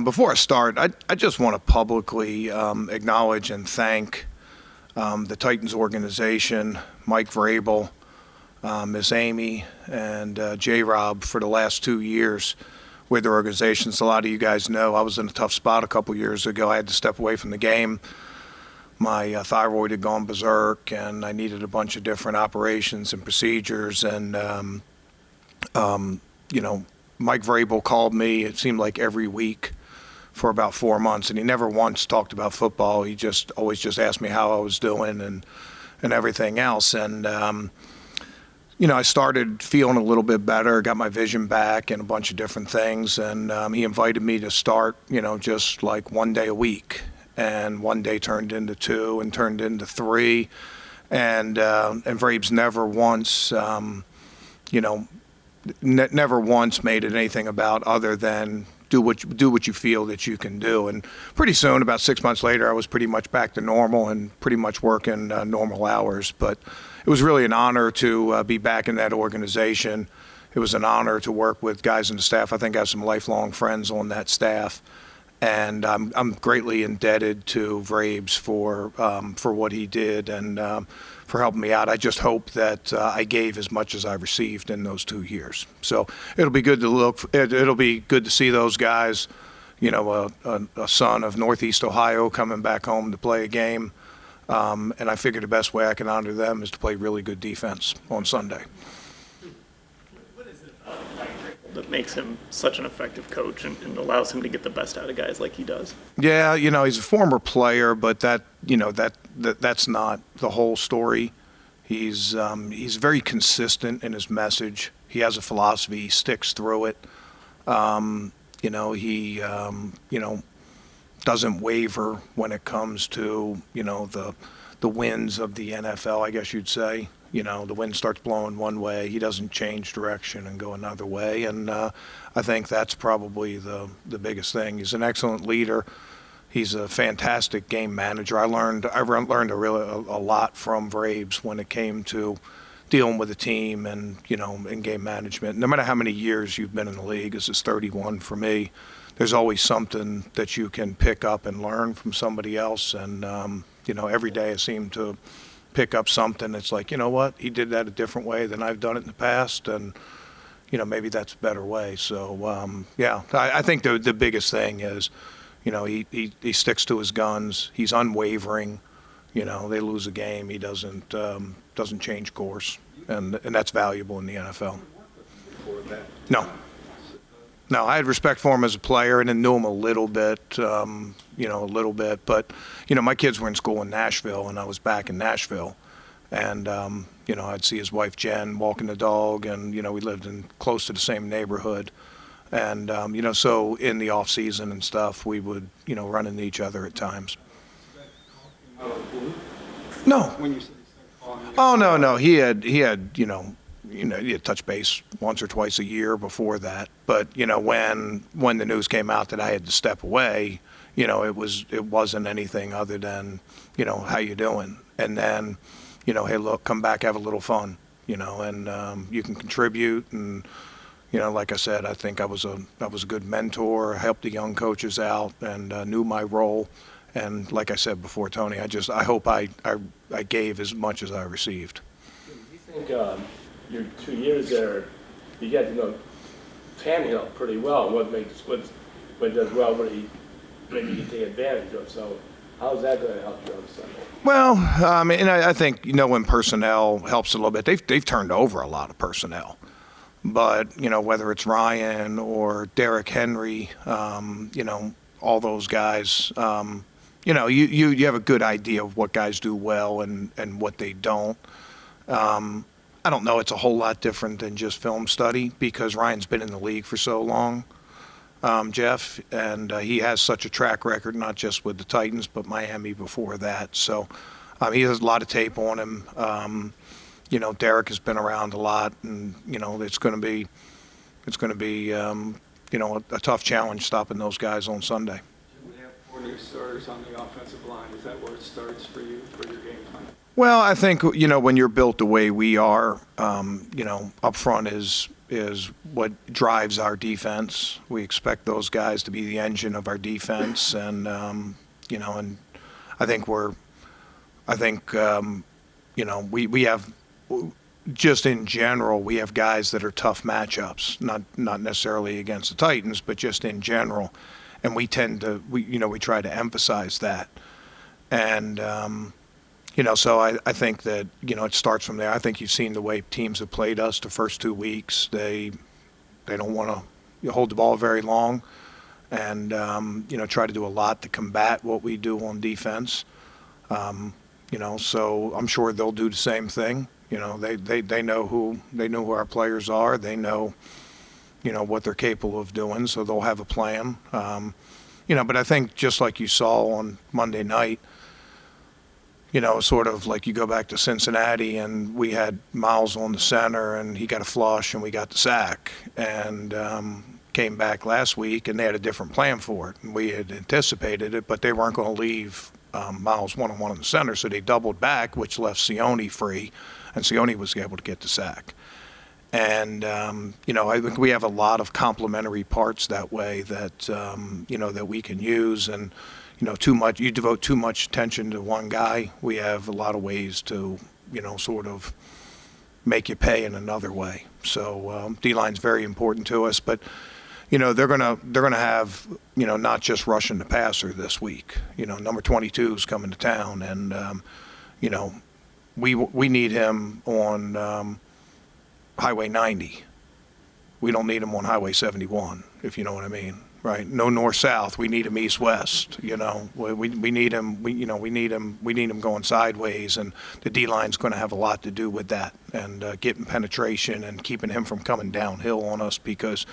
Before I start, I just want to publicly acknowledge and thank the Titans organization, Mike Vrabel, Miss Amy, and J-Rob for the last 2 years with the organizations. A lot of you guys know I was in a tough spot a couple years ago. I had to step away from the game. My thyroid had gone berserk, and I needed a bunch of different operations and procedures. And, Mike Vrabel called me, it seemed like every week for about 4 months, and he never once talked about football. He just always just asked me how I was doing and everything else. And, I started feeling a little bit better, got my vision back and a bunch of different things. And he invited me to start, just like 1 day a week. And 1 day turned into 2 and turned into 3. And Vrabes never once, never once made it anything about other than do what you feel that you can do. And pretty soon, about 6 months later, I was pretty much back to normal and pretty much working normal hours. But it was really an honor to be back in that organization. It was an honor to work with guys in the staff. I think I have some lifelong friends on that staff. And I'm greatly indebted to Vrabes for what he did and for helping me out. I just hope that I gave as much as I received in those 2 years. So it'll be good to it'll be good to see those guys. A son of Northeast Ohio coming back home to play a game, and I figure the best way I can honor them is to play really good defense on Sunday. That makes him such an effective coach and allows him to get the best out of guys like he does. Yeah, he's a former player, but that's not the whole story. He's very consistent in his message. He has a philosophy. He sticks through it. He doesn't waver when it comes to the winds of the NFL, I guess you'd say. The wind starts blowing one way, he doesn't change direction and go another way. And I think that's probably the biggest thing. He's an excellent leader. He's a fantastic game manager. I learned a lot from Vrabes when it came to dealing with a team and, in game management. No matter how many years you've been in the league, this is 31 for me, there's always something that you can pick up and learn from somebody else. And, every day I seem to pick up something that's like, what, he did that a different way than I've done it in the past, and maybe that's a better way. So I think the biggest thing is he sticks to his guns. He's unwavering. They lose a game, he doesn't change course, and that's valuable in the NFL. No, I had respect for him as a player and then knew him a little bit, But, my kids were in school in Nashville, and I was back in Nashville. And, I'd see his wife, Jen, walking the dog, and, we lived in close to the same neighborhood. And, so in the off season and stuff, we would, run into each other at times. No. Oh, no. He had, he had touch base once or twice a year before that. But, when the news came out that I had to step away, it wasn't anything other than, how you doing? And then, hey, look, come back, have a little fun, and you can contribute. And, like I said, I think I was a good mentor, helped the young coaches out, and knew my role. And like I said before, Tony, I hope I gave as much as I received. Do you think your 2 years there, you got to know Tannehill pretty well, what does well, what he maybe you take advantage of. So how's that going to help you on Sunday? Well, and I think when personnel helps a little bit. They've turned over a lot of personnel, but whether it's Ryan or Derrick Henry, all those guys, you have a good idea of what guys do well and what they don't. I don't know. It's a whole lot different than just film study because Ryan's been in the league for so long, Jeff, and he has such a track record, not just with the Titans, but Miami before that. So he has a lot of tape on him. Derek has been around a lot, and it's going to be a tough challenge stopping those guys on Sunday. We have 4 new starters on the offensive line. Is that where it starts for you for your game plan? Well, I think when you're built the way we are, up front is is what drives our defense. We expect those guys to be the engine of our defense, and and I think we have, just in general, we have guys that are tough matchups, not necessarily against the Titans, but just in general, and we try to emphasize that, and so I think that it starts from there. I think you've seen the way teams have played us the first 2 weeks. They don't want to hold the ball very long, and try to do a lot to combat what we do on defense. So I'm sure they'll do the same thing. They know who our players are. They know, what they're capable of doing. So they'll have a plan. But I think just like you saw on Monday night, sort of like you go back to Cincinnati and we had Miles on the center and he got a flush and we got the sack, and came back last week and they had a different plan for it. And we had anticipated it, but they weren't going to leave Miles one-on-one in the center, so they doubled back, which left Sione free, and Sione was able to get the sack. And I think we have a lot of complementary parts that way that that we can use. And you devote too much attention to one guy, we have a lot of ways to sort of make you pay in another way. So D-line's very important to us, but they're gonna have not just rushing the passer this week. Number 22 is coming to town, and we need him on Highway 90. We don't need him on Highway 71, if you know what I mean, right? No north-south. We need him east-west. We need him. We need him going sideways, and the D-line's going to have a lot to do with that, and getting penetration and keeping him from coming downhill on us, because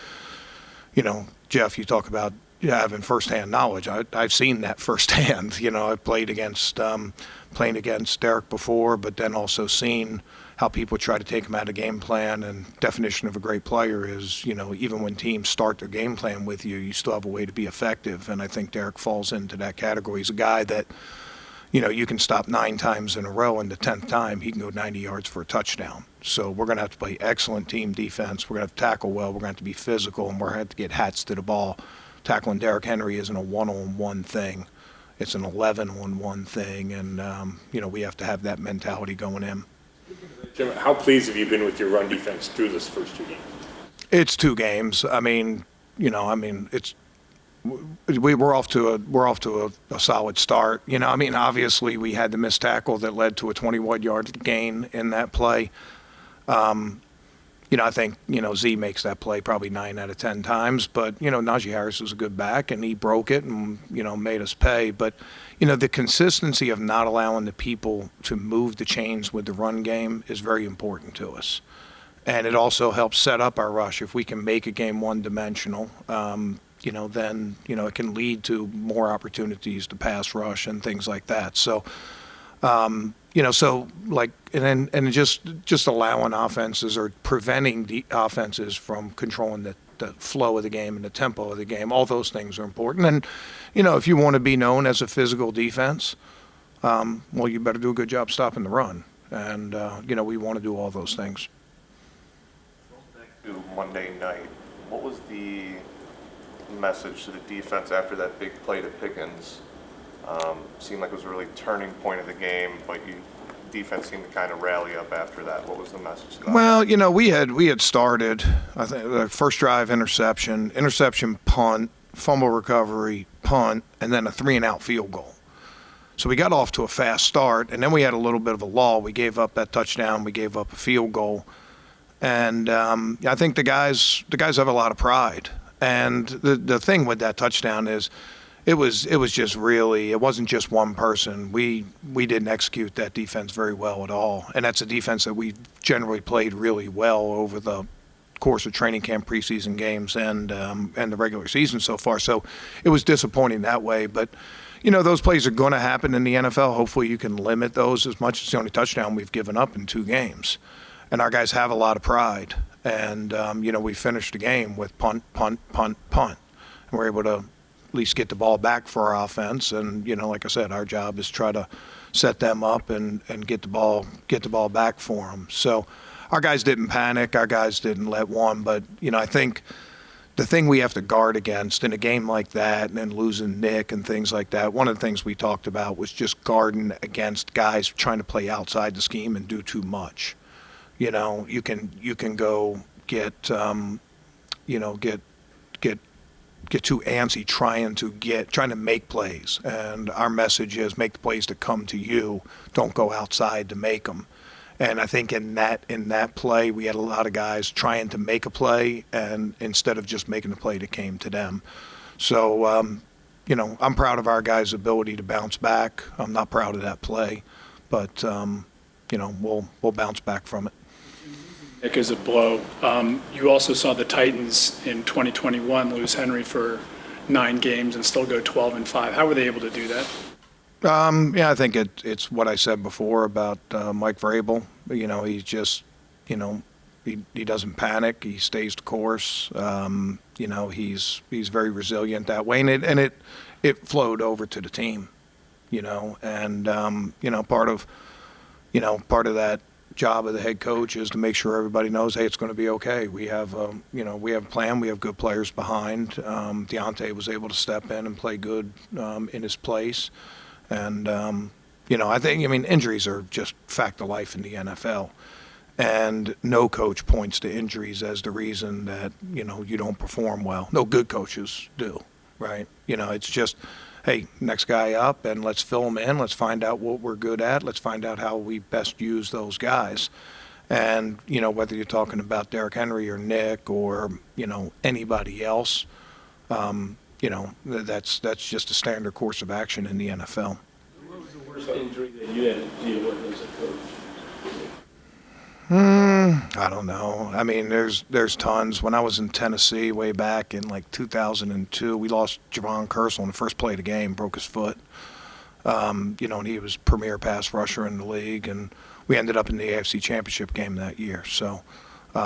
Jeff, you talk about having firsthand knowledge. I've seen that firsthand. I've played against playing against Derek before, but then also seen how people try to take him out of game plan. And definition of a great player is, even when teams start their game plan with you, you still have a way to be effective. And I think Derek falls into that category. He's a guy that, you can stop 9 times in a row, and the 10th time he can go 90 yards for a touchdown. So we're going to have to play excellent team defense. We're going to have to tackle well. We're going to have to be physical, and we're going to have to get hats to the ball. Tackling Derrick Henry isn't a one-on-one thing. It's an 11-on-1 thing, and, we have to have that mentality going in. Jim, how pleased have you been with your run defense through this first 2 games? It's 2 games. We're off to a solid start. Obviously we had the missed tackle that led to a 21-yard gain in that play. I think, Z makes that play probably 9 out of 10 times, but, Najee Harris is a good back, and he broke it and, made us pay. But, the consistency of not allowing the people to move the chains with the run game is very important to us. And it also helps set up our rush. If we can make a game one-dimensional, then, it can lead to more opportunities to pass rush and things like that. So, just allowing offenses or preventing the offenses from controlling the flow of the game and the tempo of the game, all those things are important. And, if you want to be known as a physical defense, you better do a good job stopping the run. And, we want to do all those things. Back to Monday night, what was the message to the defense after that big play to Pickens? Seemed like it was a really turning point of the game, but defense seemed to kind of rally up after that. What was the message to that? Well, we had started, I think, the first drive interception, punt, fumble recovery, punt, and then a 3-and-out field goal. So we got off to a fast start, and then we had a little bit of a lull. We gave up that touchdown. We gave up a field goal. And I think the guys have a lot of pride. And the thing with that touchdown is it was just really, it wasn't just one person. We didn't execute that defense very well at all. And that's a defense that we generally played really well over the course of training camp, preseason games, and the regular season so far. So it was disappointing that way. But, those plays are going to happen in the NFL. Hopefully you can limit those as much. It's the only touchdown we've given up in 2 games. And our guys have a lot of pride. And, we finished the game with punt, punt, punt, punt. And we're able to at least get the ball back for our offense. And, like I said, our job is try to set them up and get the ball back for them. So our guys didn't panic, our guys didn't let one, but, I think the thing we have to guard against in a game like that and then losing Nick and things like that, one of the things we talked about was just guarding against guys trying to play outside the scheme and do too much. You can go get too antsy trying to make plays. And our message is make the plays to come to you. Don't go outside to make them. And I think in that play, we had a lot of guys trying to make a play, and instead of just making the play that came to them. So, I'm proud of our guys' ability to bounce back. I'm not proud of that play, but we'll bounce back from it. Nick is a blow. You also saw the Titans in 2021 lose Henry for 9 games and still go 12-5. How were they able to do that? Yeah, I think it's what I said before about Mike Vrabel. He's just, he doesn't panic. He stays the course. He's very resilient that way, and it flowed over to the team. And part of that job of the head coach is to make sure everybody knows, hey, it's going to be okay. We have a plan. We have good players behind. Deontay was able to step in and play good in his place. And, injuries are just fact of life in the NFL. And no coach points to injuries as the reason that, you don't perform well. No good coaches do, right? It's just, hey, next guy up, and let's fill them in. Let's find out what we're good at. Let's find out how we best use those guys. And, whether you're talking about Derrick Henry or Nick or, anybody else, that's just a standard course of action in the NFL. What was the worst injury that you had to deal with as a coach? I don't know. I mean, there's tons. When I was in Tennessee way back in like 2002, we lost Javon Kersel in the first play of the game, broke his foot. And he was premier pass rusher in the league, and we ended up in the AFC Championship game that year. So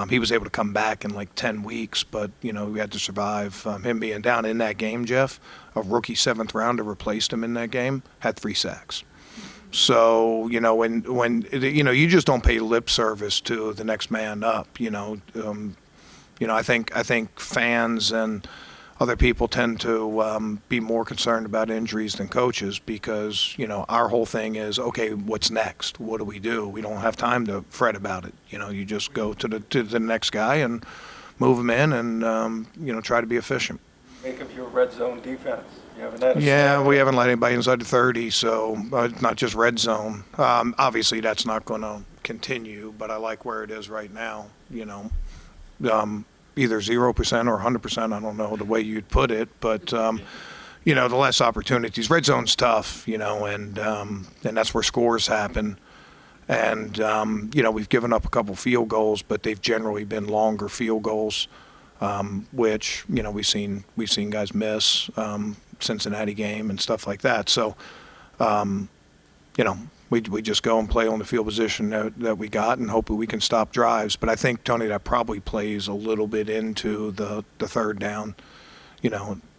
he was able to come back in like 10 weeks, but, we had to survive him being down in that game, Jeff. A rookie 7th rounder replaced him in that game, had 3 sacks. So, when you just don't pay lip service to the next man up, I think fans and other people tend to be more concerned about injuries than coaches because, our whole thing is, okay, what's next? What do? We don't have time to fret about it. You just go to the next guy and move him in and, try to be efficient. Make of your red zone defense. You haven't had a Yeah, we haven't let anybody inside the 30, so it's not just red zone. Obviously, that's not going to continue, but I like where it is right now, either 0% or 100%, I don't know the way you'd put it, but, the less opportunities. Red zone's tough, and that's where scores happen. And, we've given up a couple field goals, but they've generally been longer field goals, which, we've seen guys miss, Cincinnati game and stuff like that. So, we just go and play on the field position that we got and hope that we can stop drives. But I think, Tony, that probably plays a little bit into the third down.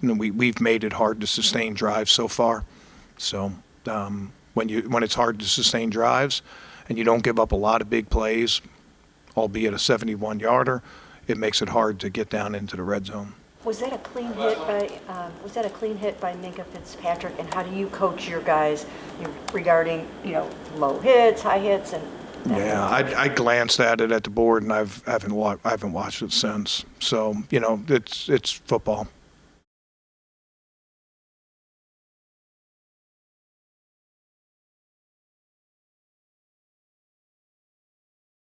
We've made it hard to sustain drives so far. So when it's hard to sustain drives and you don't give up a lot of big plays, albeit a 71-yarder, it makes it hard to get down into the red zone. Was that a clean hit by Minkah Fitzpatrick? And how do you coach your guys regarding low hits, high hits, and? Yeah, I glanced at it at the board, and I haven't watched it since. So it's football.